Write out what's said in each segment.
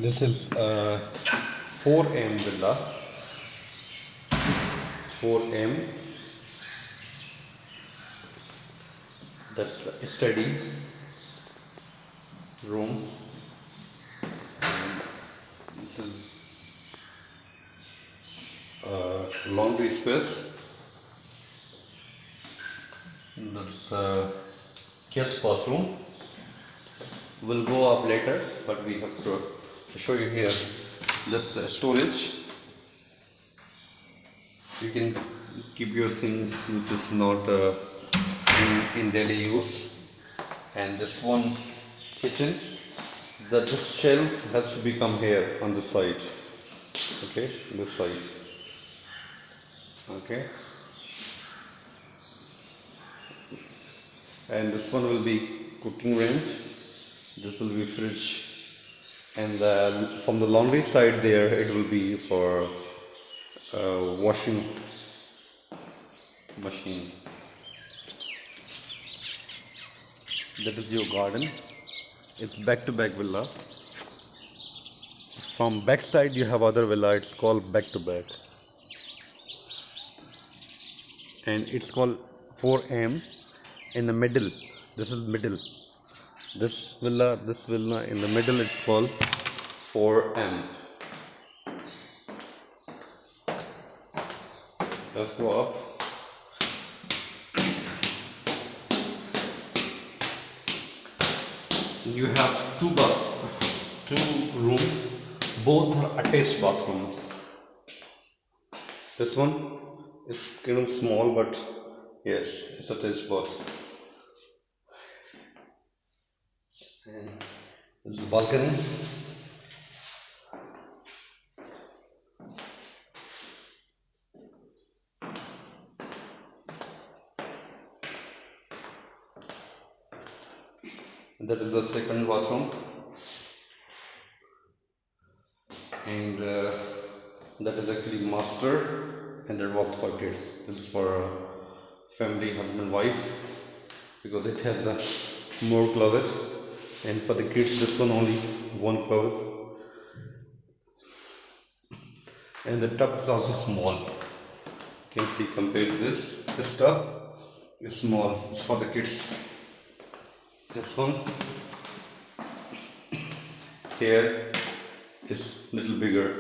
This is a 4M villa. 4M. That's a study room. And this is a laundry space. And that's a guest bathroom. We'll go up later, but we have to show you here this storage. You can keep your things which is not in daily use. And this one kitchen, this shelf has to become here on the side. Okay, this side. Okay, and this one will be cooking range. This will be fridge, and from the laundry side there it will be for washing machine. That is your garden. It's back to back villa. From back side you have other villa. It's called back to back, and it's called 4M. In the middle, this is middle. This villa in the middle, it's called 4M. Let's go up. You have two rooms, both are attached bathrooms. This one is kind of small, but yes, it's attached bath. And this is the balcony. And that is the second bathroom. And that is actually master, and that was for kids. This is for family, husband, wife, because it has more closet. And for the kids, this one only one closet. And the tub is also small. You can see compared to this tub is small. It's for the kids. This one here is little bigger.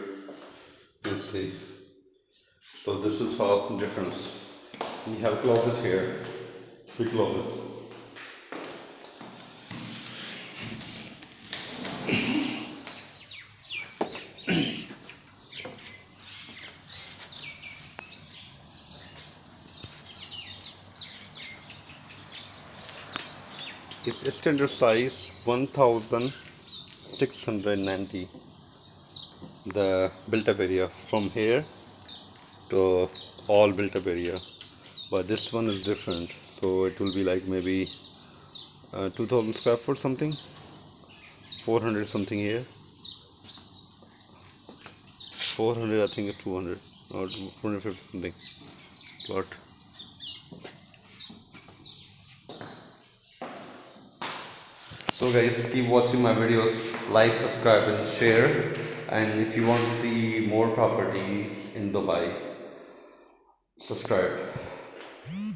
You see. So this is our difference. We have closet here, 3 closet. Its standard size 1690. The built-up area from here to all built-up area, but this one is different. So it will be like maybe 2000 square foot something, 400 something here. 400, I think it's 200 or 250 something plot. So guys, keep watching my videos, like, subscribe and share. And if you want to see more properties in Dubai, subscribe.